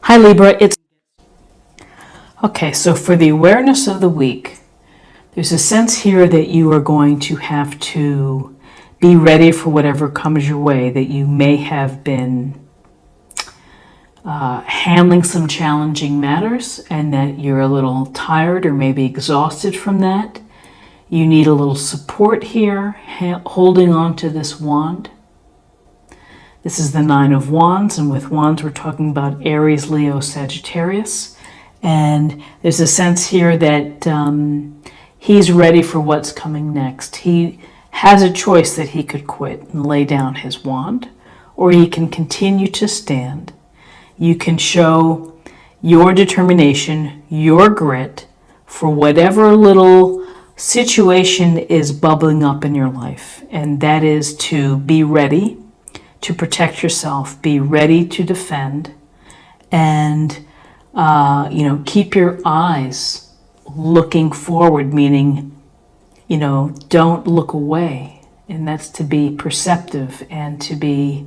Hi Libra, it's okay. So for the awareness of the week, there's a sense here that you are going to have to be ready for whatever comes your way, that you may have been handling some challenging matters and that you're a little tired or maybe exhausted from that. You need a little support here, holding on to this wand. This is the Nine of Wands, and with wands we're talking about Aries, Leo, Sagittarius. And there's a sense here that he's ready for what's coming next. He has a choice that he could quit and lay down his wand, or he can continue to stand. You can show your determination, your grit for whatever little situation is bubbling up in your life. And that is to be ready to protect yourself, be ready to defend, and keep your eyes looking forward, meaning, don't look away. And that's to be perceptive and to be,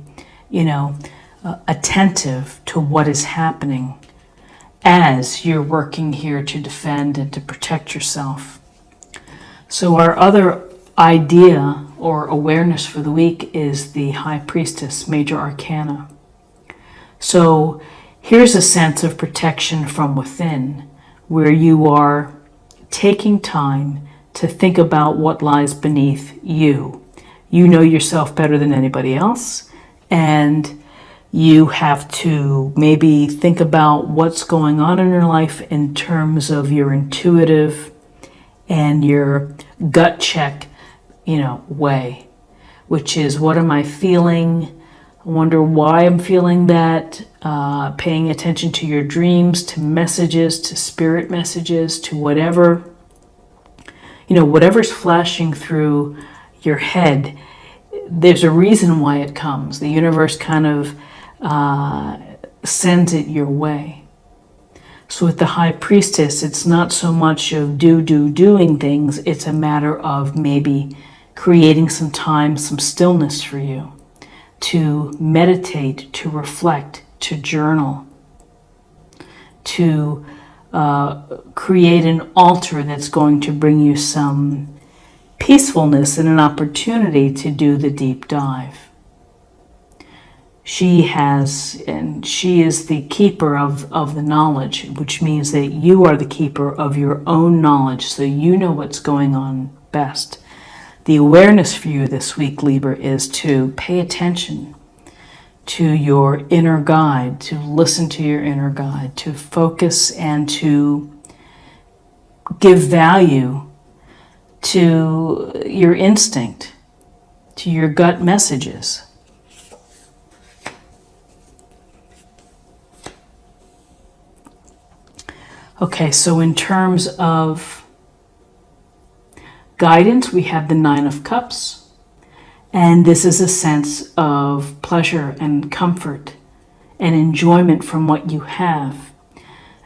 attentive to what is happening as you're working here to defend and to protect yourself. So our other idea or awareness for the week is the High Priestess, Major Arcana. So here's a sense of protection from within, where you are taking time to think about what lies beneath you. You know yourself better than anybody else, and you have to maybe think about what's going on in your life in terms of your intuitive and your gut check, way, which is, what am I feeling? I wonder why I'm feeling that. Paying attention to your dreams, to messages, to spirit messages, to whatever, whatever's flashing through your head. There's a reason why it comes. The universe kind of sends it your way. So with the High Priestess, it's not so much of doing things. It's a matter of maybe creating some time, some stillness for you to meditate, to reflect, to journal, to create an altar that's going to bring you some peacefulness and an opportunity to do the deep dive. She is the keeper of the knowledge, which means that you are the keeper of your own knowledge, so you know what's going on best. The awareness for you this week, Libra, is to pay attention to your inner guide, to listen to your inner guide, to focus and to give value to your instinct, to your gut messages. Okay, so in terms of guidance, we have the Nine of Cups, and this is a sense of pleasure and comfort and enjoyment from what you have.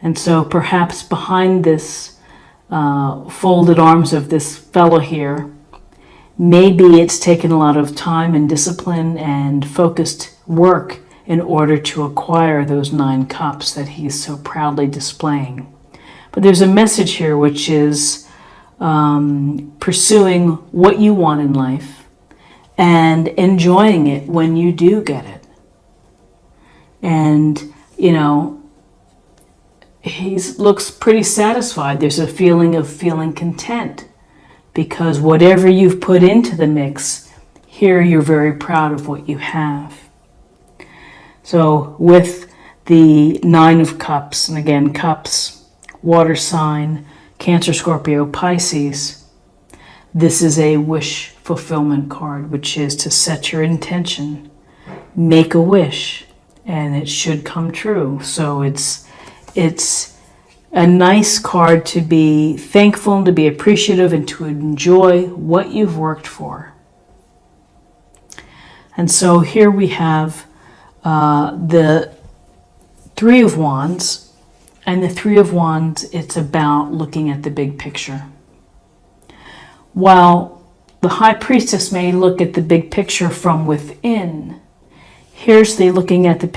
And so perhaps behind this folded arms of this fellow here, maybe it's taken a lot of time and discipline and focused work in order to acquire those 9 cups that he's so proudly displaying. But there's a message here which is pursuing what you want in life and enjoying it when you do get it. And, he looks pretty satisfied. There's a feeling of feeling content because whatever you've put into the mix, here you're very proud of what you have. So with the 9 of Cups, and again, cups, water sign, Cancer, Scorpio, Pisces, this is a wish fulfillment card, which is to set your intention, make a wish, and it should come true. So it's a nice card to be thankful and to be appreciative and to enjoy what you've worked for. And so here we have the Three of Wands. And the Three of Wands, it's about looking at the big picture. While the High Priestess may look at the big picture from within, here's the looking at the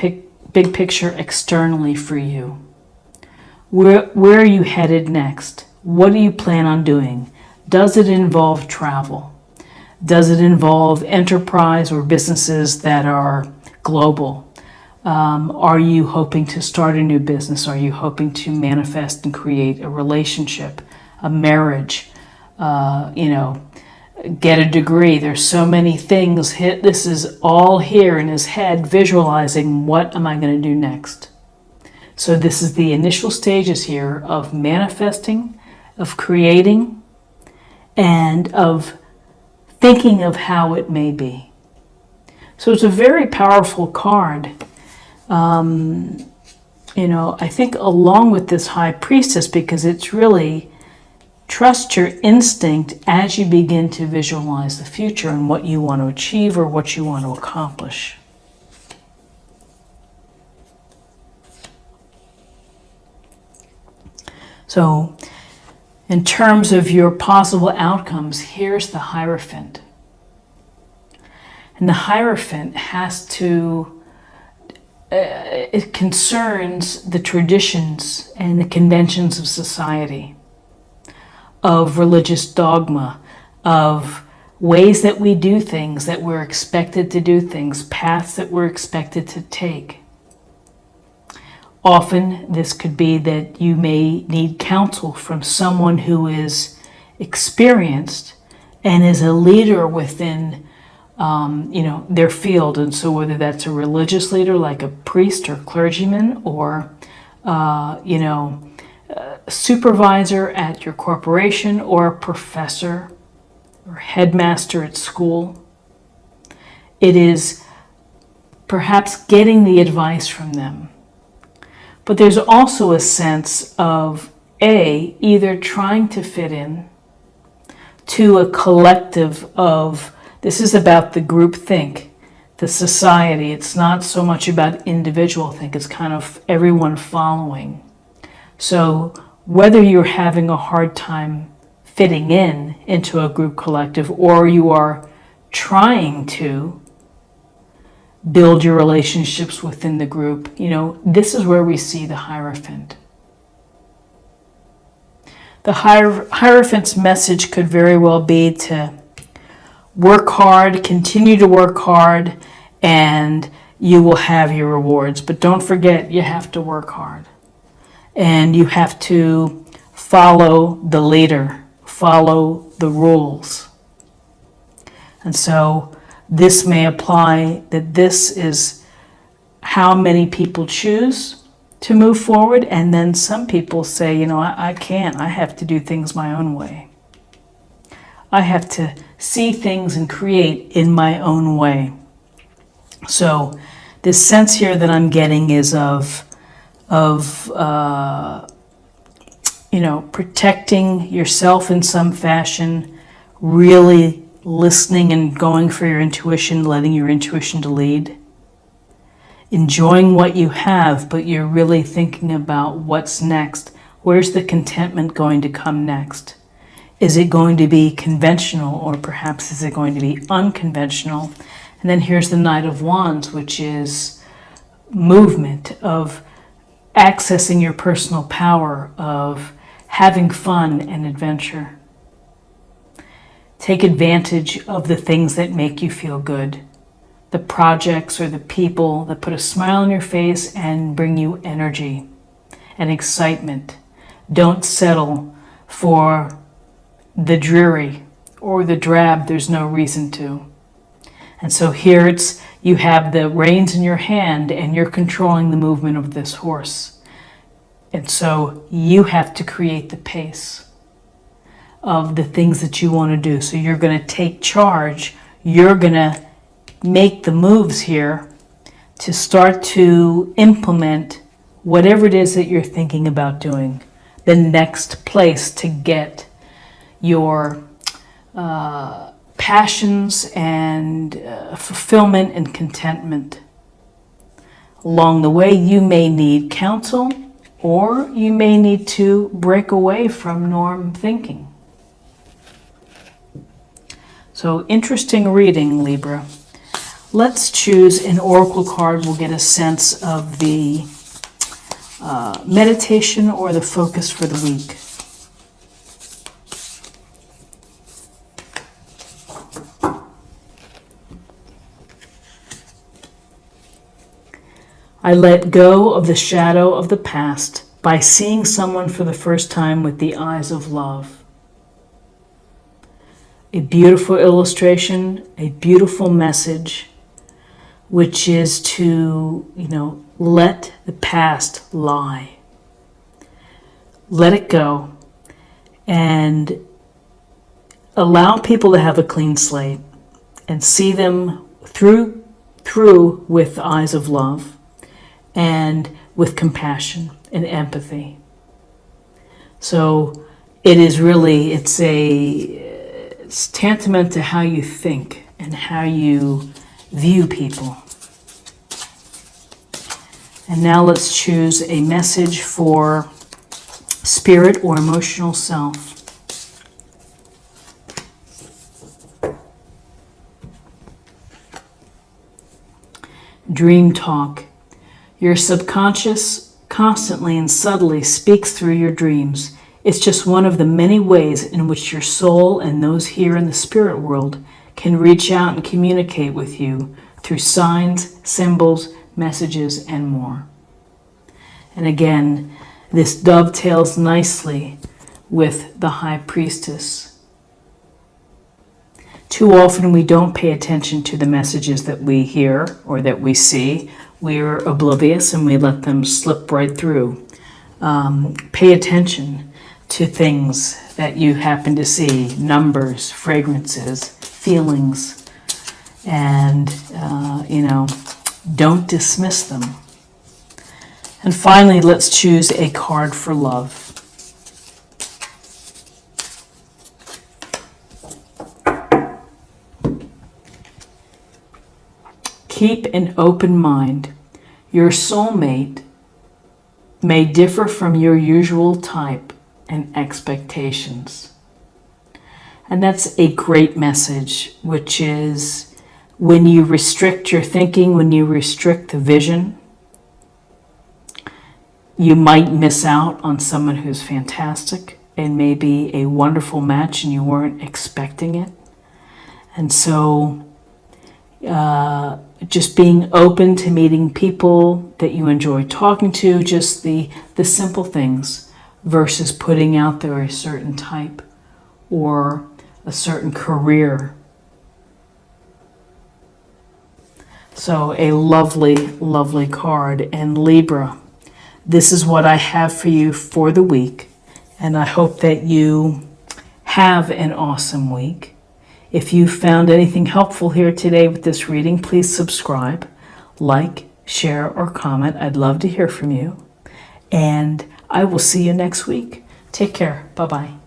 big picture externally for you. Where are you headed next? What do you plan on doing? Does it involve travel? Does it involve enterprise or businesses that are global? Are you hoping to start a new business? Are you hoping to manifest and create a relationship, a marriage, get a degree? There's so many things. This is all here in his head, visualizing what am I going to do next. So this is the initial stages here of manifesting, of creating, and of thinking of how it may be. So it's a very powerful card. I think along with this High Priestess, because it's really trust your instinct as you begin to visualize the future and what you want to achieve or what you want to accomplish. So in terms of your possible outcomes, here's the Hierophant. And the Hierophant has to, it concerns the traditions and the conventions of society, of religious dogma, of ways that we do things, that we're expected to do things, paths that we're expected to take. Often this could be that you may need counsel from someone who is experienced and is a leader within their field. And so whether that's a religious leader like a priest or clergyman, or a supervisor at your corporation, or a professor or headmaster at school, it is perhaps getting the advice from them. But there's also a sense of either trying to fit in to a collective of, this is about the group think, the society. It's not so much about individual think, it's kind of everyone following. So whether you're having a hard time fitting into a group collective, or you are trying to build your relationships within the group, this is where we see the Hierophant. The Hierophant's message could very well be to work hard, continue to work hard, and you will have your rewards. But don't forget, you have to work hard. And you have to follow the leader, follow the rules. And so this may apply that this is how many people choose to move forward, and then some people say, I can't, I have to do things my own way. I have to see things and create in my own way. So this sense here that I'm getting is of protecting yourself in some fashion, really listening and going for your intuition, letting your intuition to lead. Enjoying what you have, but you're really thinking about what's next. Where's the contentment going to come next? Is it going to be conventional, or perhaps is it going to be unconventional? And then here's the Knight of Wands, which is movement, of accessing your personal power, of having fun and adventure. Take advantage of the things that make you feel good, the projects or the people that put a smile on your face and bring you energy and excitement. Don't settle for the dreary or the drab. There's no reason to. And so here you have the reins in your hand and you're controlling the movement of this horse. And so you have to create the pace of the things that you want to do. So you're going to take charge. You're going to make the moves here to start to implement whatever it is that you're thinking about doing. The next place to get your passions and fulfillment and contentment. Along the way, you may need counsel, or you may need to break away from norm thinking. So interesting reading, Libra. Let's choose an oracle card. We'll get a sense of the meditation or the focus for the week. I let go of the shadow of the past by seeing someone for the first time with the eyes of love. A beautiful illustration, a beautiful message, which is to, let the past lie. Let it go and allow people to have a clean slate and see them through with eyes of love and with compassion and empathy. So it is really, it's tantamount to how you think and how you view people. And now let's choose a message for spirit or emotional self. Dream talk. Your subconscious constantly and subtly speaks through your dreams. It's just one of the many ways in which your soul and those here in the spirit world can reach out and communicate with you through signs, symbols, messages, and more. And again, this dovetails nicely with the High Priestess. Too often we don't pay attention to the messages that we hear or that we see. We're oblivious and we let them slip right through. Pay attention to things that you happen to see, numbers, fragrances, feelings, and, don't dismiss them. And finally, let's choose a card for love. Keep an open mind. Your soulmate may differ from your usual type and expectations. And that's a great message, which is when you restrict your thinking, when you restrict the vision, you might miss out on someone who's fantastic and maybe a wonderful match and you weren't expecting it. And so just being open to meeting people that you enjoy talking to, just the simple things versus putting out there a certain type or a certain career. So a lovely, lovely card. And Libra, this is what I have for you for the week. And I hope that you have an awesome week. If you found anything helpful here today with this reading, please subscribe, like, share, or comment. I'd love to hear from you. And I will see you next week. Take care. Bye-bye.